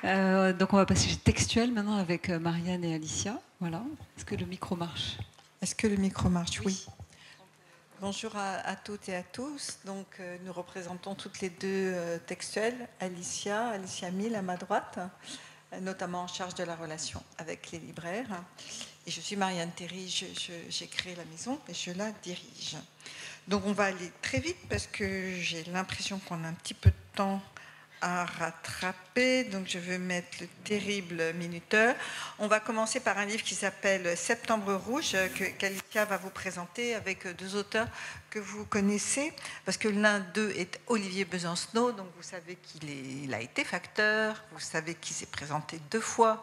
Donc on va passer textuel maintenant avec Marianne et Alicia. Voilà. Est-ce que le micro marche? Est-ce que le micro marche? Oui. Bonjour à toutes et à tous. Donc, nous représentons toutes les deux textuelles. Alicia Mille à ma droite, notamment en charge de la relation avec les libraires. Et je suis Marianne Théry, j'ai créé la maison et je la dirige. Donc on va aller très vite parce que j'ai l'impression qu'on a un petit peu de temps à rattraper, donc je vais mettre le terrible minuteur. On va commencer par un livre qui s'appelle Septembre rouge, qu'Alicia va vous présenter avec deux auteurs que vous connaissez, parce que l'un d'eux est Olivier Besancenot, donc vous savez qu'il a été facteur, vous savez qu'il s'est présenté 2 fois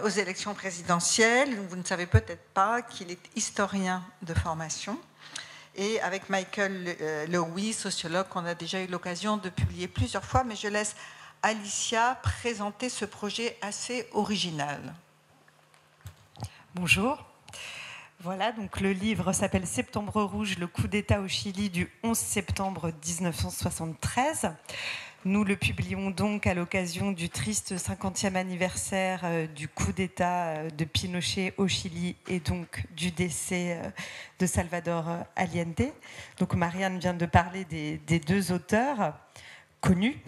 aux élections présidentielles, vous ne savez peut-être pas qu'il est historien de formation. Et avec Michael Lowy, sociologue, qu'on a déjà eu l'occasion de publier plusieurs fois, mais je laisse Alicia présenter ce projet assez original. Bonjour. Voilà, donc le livre s'appelle Septembre rouge, le coup d'État au Chili du 11 septembre 1973. Nous le publions donc à l'occasion du triste 50e anniversaire du coup d'État de Pinochet au Chili et donc du décès de Salvador Allende. Donc Marianne vient de parler des deux auteurs connus.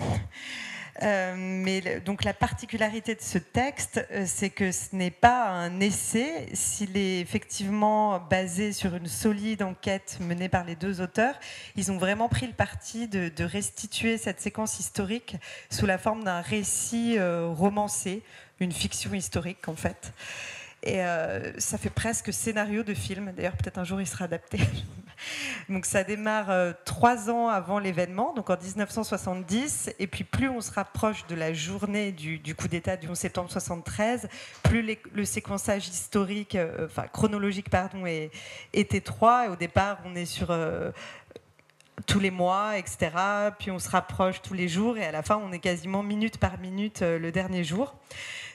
Mais donc la particularité de ce texte, c'est que ce n'est pas un essai. S'il est effectivement basé sur une solide enquête menée par les deux auteurs, ils ont vraiment pris le parti de restituer cette séquence historique sous la forme d'un récit romancé, une fiction historique en fait. Et ça fait presque scénario de film. D'ailleurs, peut-être un jour il sera adapté. Donc ça démarre 3 ans avant l'événement, donc en 1970. Et puis plus on se rapproche de la journée du coup d'État du 11 septembre 1973, plus le séquençage historique, chronologique, est étroit. Et au départ, on est sur tous les mois, etc. Puis on se rapproche tous les jours. Et à la fin, on est quasiment minute par minute le dernier jour.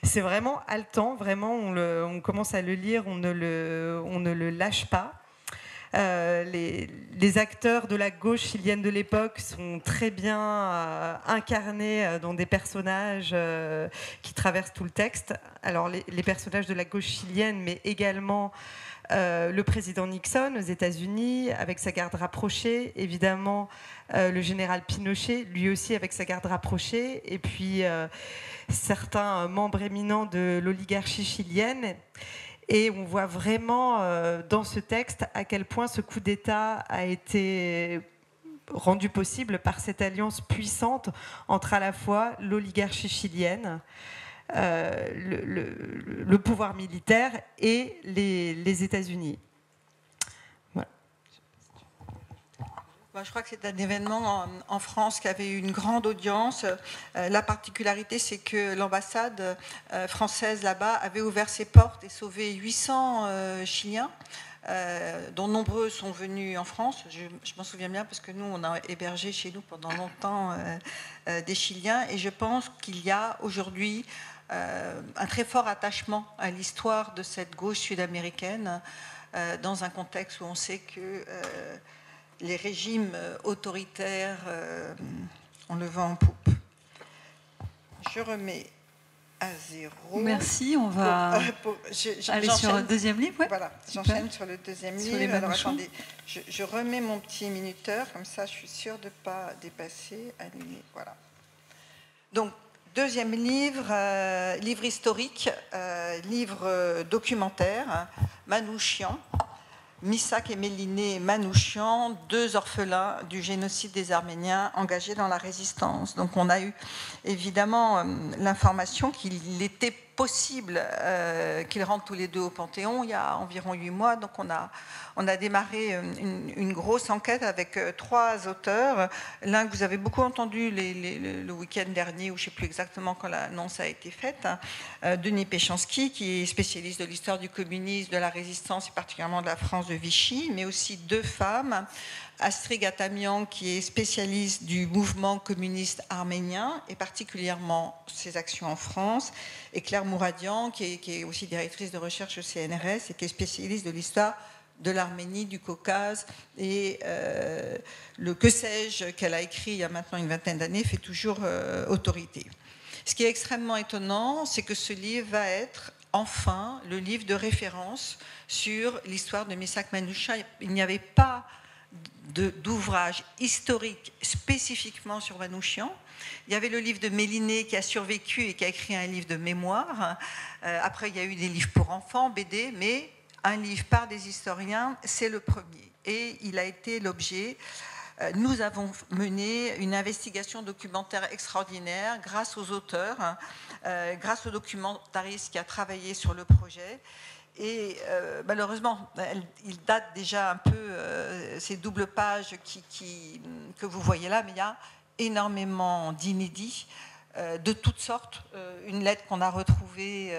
C'est vraiment haletant, vraiment, on commence à le lire, on ne le lâche pas. Les acteurs de la gauche chilienne de l'époque sont très bien incarnés dans des personnages qui traversent tout le texte. Alors les personnages de la gauche chilienne, mais également le président Nixon aux États-Unis avec sa garde rapprochée, évidemment le général Pinochet, lui aussi avec sa garde rapprochée, et puis certains membres éminents de l'oligarchie chilienne. Et on voit vraiment dans ce texte à quel point ce coup d'État a été rendu possible par cette alliance puissante entre à la fois l'oligarchie chilienne, le pouvoir militaire et les États-Unis. Voilà. Je crois que c'est un événement en France qui avait eu une grande audience. La particularité, c'est que l'ambassade française là-bas avait ouvert ses portes et sauvé 800 Chiliens, dont nombreux sont venus en France. Je m'en souviens bien parce que nous, on a hébergé chez nous pendant longtemps des Chiliens. Et je pense qu'il y a aujourd'hui un très fort attachement à l'histoire de cette gauche sud-américaine dans un contexte où on sait que les régimes autoritaires ont le vent en poupe. Je remets à zéro. Merci, on va aller sur le deuxième livre. Ouais. Voilà, j'enchaîne sur le deuxième livre. Alors attendez, je remets mon petit minuteur, comme ça je suis sûre de ne pas dépasser. Allumer, voilà. Donc, deuxième livre, livre historique, livre documentaire, Manouchian. Missak et Méliné Manouchian, 2 orphelins du génocide des Arméniens engagés dans la résistance. Donc on a eu évidemment l'information qu'il était possible qu'ils rentrent tous les 2 au Panthéon il y a environ 8 mois. Donc on a démarré une grosse enquête avec 3 auteurs. L'un que vous avez beaucoup entendu le week-end dernier, ou je ne sais plus exactement quand l'annonce a été faite, Denis Péchanski, qui est spécialiste de l'histoire du communisme, de la résistance et particulièrement de la France de Vichy, mais aussi 2 femmes, Astrid Gatamian, qui est spécialiste du mouvement communiste arménien et particulièrement ses actions en France, et Claire Mouradian, qui est aussi directrice de recherche au CNRS et qui est spécialiste de l'histoire de l'Arménie, du Caucase, et le que sais-je qu'elle a écrit il y a maintenant une 20aine d'années fait toujours autorité. Ce qui est extrêmement étonnant, c'est que ce livre va être enfin le livre de référence sur l'histoire de Missak Manouchian. Il n'y avait pas d'ouvrage historique spécifiquement sur Manouchian. Il y avait le livre de Méliné qui a survécu et qui a écrit un livre de mémoire. Après, il y a eu des livres pour enfants, BD, mais un livre par des historiens, c'est le premier. Et il a été l'objet. Nous avons mené une investigation documentaire extraordinaire grâce aux auteurs, grâce au documentariste qui a travaillé sur le projet. Et malheureusement, il date déjà un peu ces doubles pages que vous voyez là, mais il y a énormément d'inédits de toutes sortes. Une lettre qu'on a retrouvée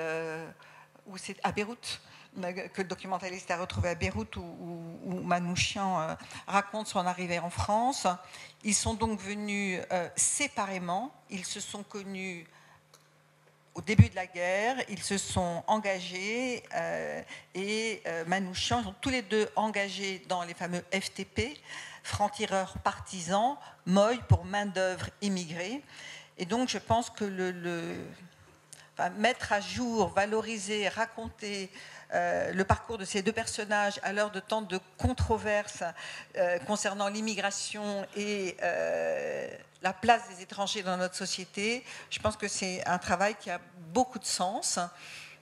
où c'est à Beyrouth, que le documentaliste a retrouvé à Beyrouth, où Manouchian raconte son arrivée en France. Ils sont donc venus séparément, ils se sont connus au début de la guerre, ils se sont engagés et Manouchian, ils sont tous les deux engagés dans les fameux FTP, francs-tireurs partisans, MOI pour main-d'œuvre immigrée. Et donc je pense que mettre à jour, valoriser, raconter le parcours de ces deux personnages à l'heure de tant de controverses concernant l'immigration et la place des étrangers dans notre société, je pense que c'est un travail qui a beaucoup de sens.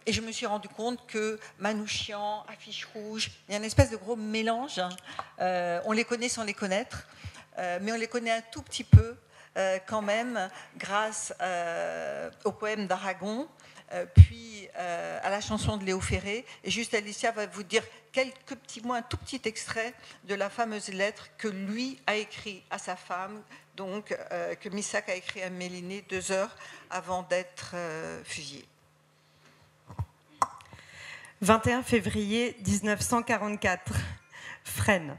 Et je me suis rendu compte que Manouchian, Affiche Rouge, il y a une espèce de gros mélange. On les connaît sans les connaître, mais on les connaît un tout petit peu quand même grâce au poème d'Aragon, puis à la chanson de Léo Ferré. Et juste Alicia va vous dire quelques petits mots, un tout petit extrait de la fameuse lettre que lui a écrite à sa femme, donc que Missak a écrit à Méliné 2 heures avant d'être fusillé. 21 février 1944, Fresnes.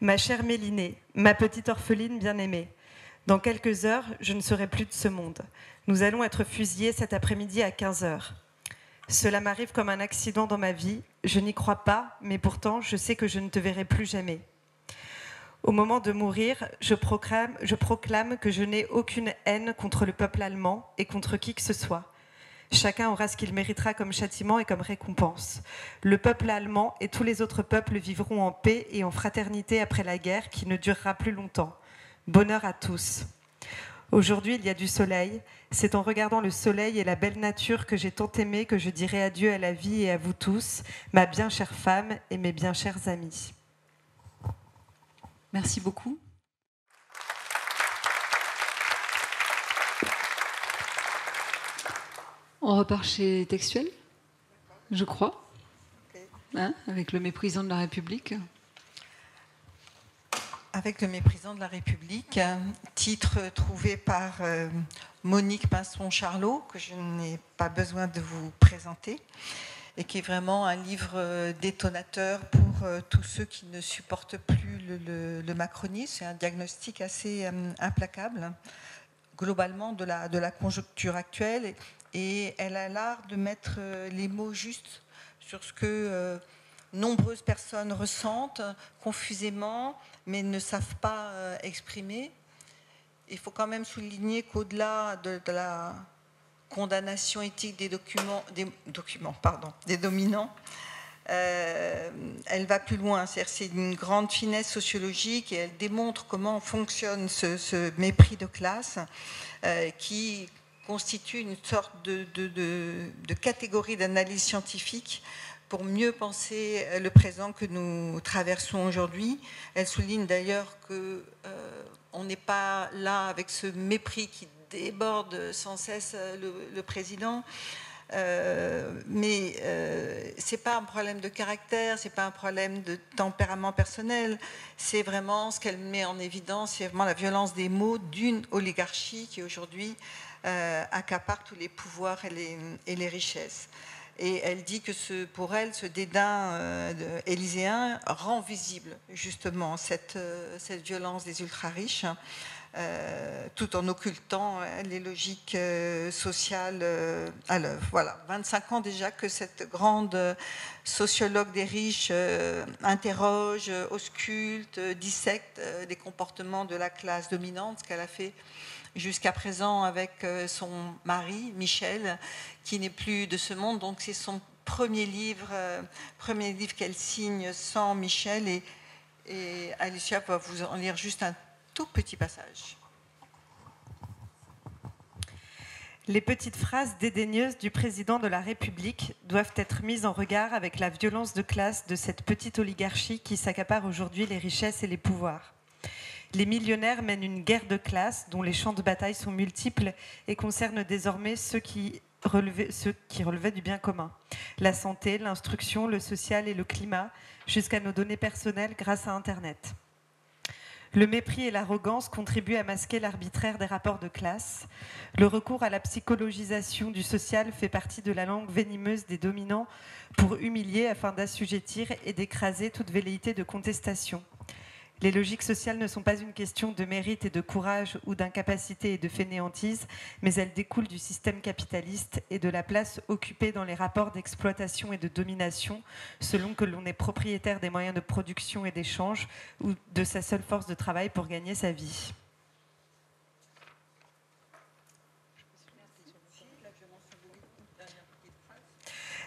Ma chère Méliné, ma petite orpheline bien-aimée, dans quelques heures, je ne serai plus de ce monde. Nous allons être fusillés cet après-midi à 15 heures. Cela m'arrive comme un accident dans ma vie. Je n'y crois pas, mais pourtant, je sais que je ne te verrai plus jamais. Au moment de mourir, je proclame que je n'ai aucune haine contre le peuple allemand et contre qui que ce soit. Chacun aura ce qu'il méritera comme châtiment et comme récompense. Le peuple allemand et tous les autres peuples vivront en paix et en fraternité après la guerre qui ne durera plus longtemps. Bonheur à tous. Aujourd'hui, il y a du soleil. C'est en regardant le soleil et la belle nature que j'ai tant aimé que je dirai adieu à la vie et à vous tous, ma bien chère femme et mes bien chers amis. Merci beaucoup. On repart chez Textuel, je crois, hein, avec le méprisant de la République. Avec le méprisant de la République, titre trouvé par Monique Pinson-Charlot, que je n'ai pas besoin de vous présenter, et qui est vraiment un livre détonateur pour tous ceux qui ne supportent plus le macronisme. C'est un diagnostic assez implacable, globalement, de la conjoncture actuelle. Et elle a l'art de mettre les mots justes sur ce que nombreuses personnes ressentent confusément, mais ne savent pas exprimer. Il faut quand même souligner qu'au-delà de la condamnation éthique des dominants, elle va plus loin. C'est une grande finesse sociologique et elle démontre comment fonctionne ce mépris de classe qui constitue une sorte de catégorie d'analyse scientifique pour mieux penser le présent que nous traversons aujourd'hui. Elle souligne d'ailleurs qu'on n'est pas là avec ce mépris qui déborde sans cesse le président, mais ce n'est pas un problème de caractère, ce n'est pas un problème de tempérament personnel, c'est vraiment ce qu'elle met en évidence, c'est vraiment la violence des mots d'une oligarchie qui aujourd'hui accapare tous les pouvoirs et les richesses. Et elle dit que pour elle, ce dédain élyséen rend visible justement cette violence des ultra-riches, tout en occultant les logiques sociales à l'œuvre. Voilà, 25 ans déjà que cette grande sociologue des riches interroge, ausculte, dissecte des comportements de la classe dominante, ce qu'elle a fait jusqu'à présent avec son mari, Michel, qui n'est plus de ce monde. Donc c'est son premier livre qu'elle signe sans Michel. Et Alicia va vous en lire juste un tout petit passage. Les petites phrases dédaigneuses du président de la République doivent être mises en regard avec la violence de classe de cette petite oligarchie qui s'accapare aujourd'hui les richesses et les pouvoirs. Les millionnaires mènent une guerre de classe dont les champs de bataille sont multiples et concernent désormais ceux qui relevaient du bien commun. La santé, l'instruction, le social et le climat, jusqu'à nos données personnelles grâce à Internet. Le mépris et l'arrogance contribuent à masquer l'arbitraire des rapports de classe. Le recours à la psychologisation du social fait partie de la langue venimeuse des dominants pour humilier afin d'assujettir et d'écraser toute velléité de contestation. Les logiques sociales ne sont pas une question de mérite et de courage ou d'incapacité et de fainéantise, mais elles découlent du système capitaliste et de la place occupée dans les rapports d'exploitation et de domination, selon que l'on est propriétaire des moyens de production et d'échange ou de sa seule force de travail pour gagner sa vie.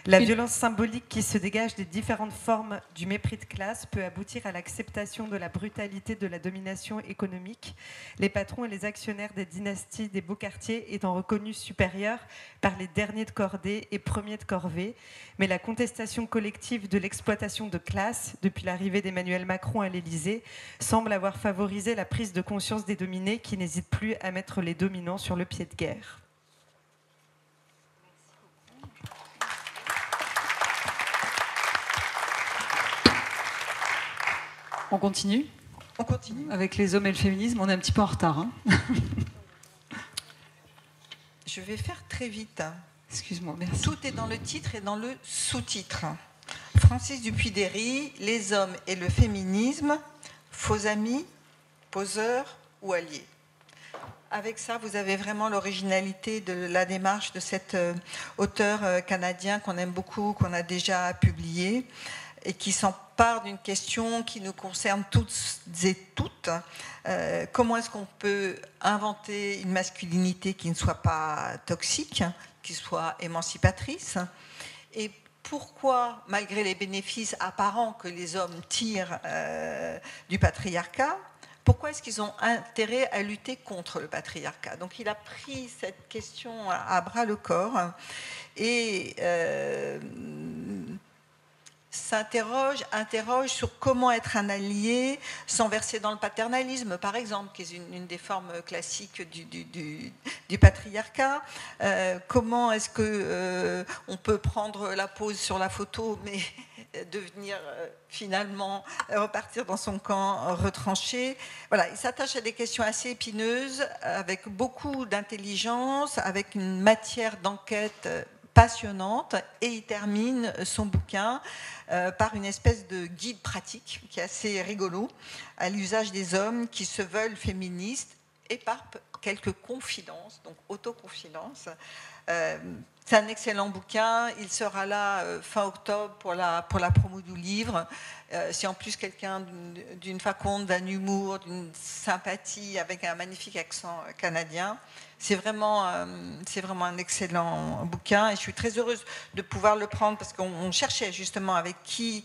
La violence symbolique qui se dégage des différentes formes du mépris de classe peut aboutir à l'acceptation de la brutalité de la domination économique, les patrons et les actionnaires des dynasties des beaux quartiers étant reconnus supérieurs par les derniers de cordée et premiers de corvée. Mais la contestation collective de l'exploitation de classe, depuis l'arrivée d'Emmanuel Macron à l'Élysée, semble avoir favorisé la prise de conscience des dominés qui n'hésitent plus à mettre les dominants sur le pied de guerre. On continue ? On continue. Avec les hommes et le féminisme, on est un petit peu en retard. Hein. Je vais faire très vite. Excuse-moi, merci. Tout est dans le titre et dans le sous-titre. Francis Dupuy-Derry, les hommes et le féminisme, faux amis, poseurs ou alliés. Avec ça, vous avez vraiment l'originalité de la démarche de cet auteur canadien qu'on aime beaucoup, qu'on a déjà publié, et qui s'empare d'une question qui nous concerne toutes et toutes. Comment est-ce qu'on peut inventer une masculinité qui ne soit pas toxique, qui soit émancipatrice ? Et pourquoi, malgré les bénéfices apparents que les hommes tirent du patriarcat, pourquoi est-ce qu'ils ont intérêt à lutter contre le patriarcat ? Donc il a pris cette question à bras le corps et interroge sur comment être un allié sans verser dans le paternalisme, par exemple, qui est une des formes classiques du patriarcat. Comment est-ce qu'on peut prendre la pose sur la photo, mais devenir finalement repartir dans son camp retranché. Voilà, il s'attache à des questions assez épineuses, avec beaucoup d'intelligence, avec une matière d'enquête passionnante, et il termine son bouquin par une espèce de guide pratique qui est assez rigolo à l'usage des hommes qui se veulent féministes et par quelques confidences, donc autoconfidences. C'est un excellent bouquin, il sera là fin octobre pour la promo du livre. C'est en plus quelqu'un d'une faconde, d'un humour, d'une sympathie, avec un magnifique accent canadien. C'est vraiment un excellent bouquin et je suis très heureuse de pouvoir le prendre parce qu'on cherchait justement avec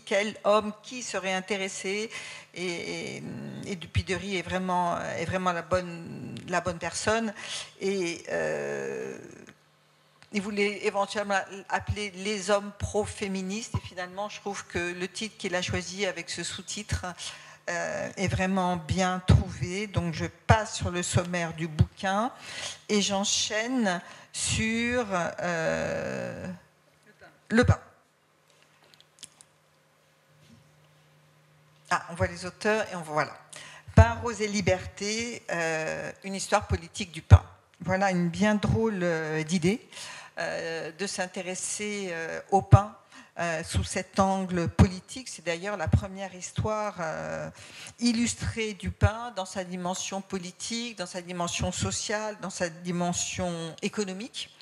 quel homme, qui serait intéressé et Dupuy-Derry est vraiment la bonne personne et il voulait éventuellement appeler les hommes pro-féministes et finalement je trouve que le titre qu'il a choisi avec ce sous-titre est vraiment bien trouvé. Donc je passe sur le sommaire du bouquin et j'enchaîne sur le pain. Ah, on voit les auteurs et on voit, voilà. Pain, rose et liberté, une histoire politique du pain. Voilà une bien drôle d'idée de s'intéresser au pain sous cet angle politique. C'est d'ailleurs la première histoire illustrée du pain dans sa dimension politique, dans sa dimension sociale, dans sa dimension économique.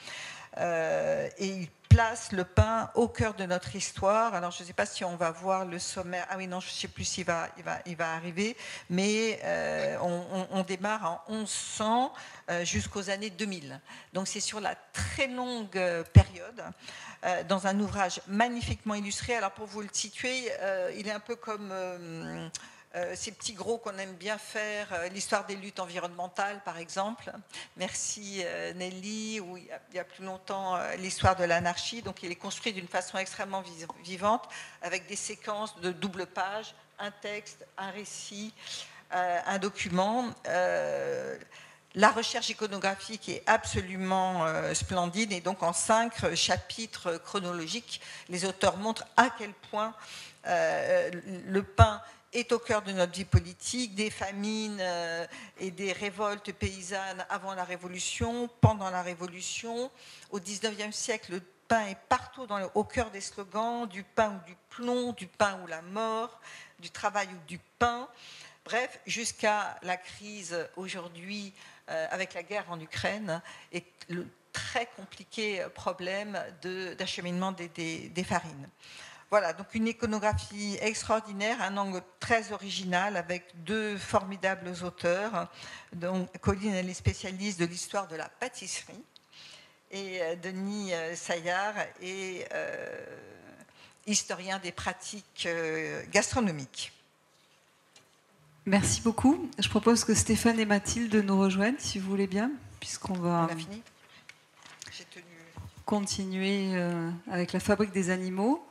Et il place le pain au cœur de notre histoire. Alors, je ne sais pas si on va voir le sommaire. Ah oui, non, je ne sais plus s'il va arriver. Mais on démarre en 1100 jusqu'aux années 2000. Donc, c'est sur la très longue période, dans un ouvrage magnifiquement illustré. Alors, pour vous le situer, il est un peu comme... ces petits gros qu'on aime bien faire, l'histoire des luttes environnementales, par exemple. Merci Nelly, ou il y a plus longtemps, l'histoire de l'anarchie. Donc il est construit d'une façon extrêmement vivante, avec des séquences de double page, un texte, un récit, un document. La recherche iconographique est absolument splendide, et donc en 5 chapitres chronologiques, les auteurs montrent à quel point le pain est au cœur de notre vie politique, des famines et des révoltes paysannes avant la Révolution, pendant la Révolution. Au XIXe siècle, le pain est partout au cœur des slogans, du pain ou du plomb, du pain ou la mort, du travail ou du pain. Bref, jusqu'à la crise aujourd'hui avec la guerre en Ukraine et le très compliqué problème d'acheminement des farines. Voilà, donc une iconographie extraordinaire, un angle très original avec 2 formidables auteurs. Donc, Colline, elle est spécialiste de l'histoire de la pâtisserie, et Denis Saillard est historien des pratiques gastronomiques. Merci beaucoup. Je propose que Stéphane et Mathilde nous rejoignent, si vous voulez bien, puisqu'on va On a fini. J'ai tenu... continuer avec la fabrique des animaux.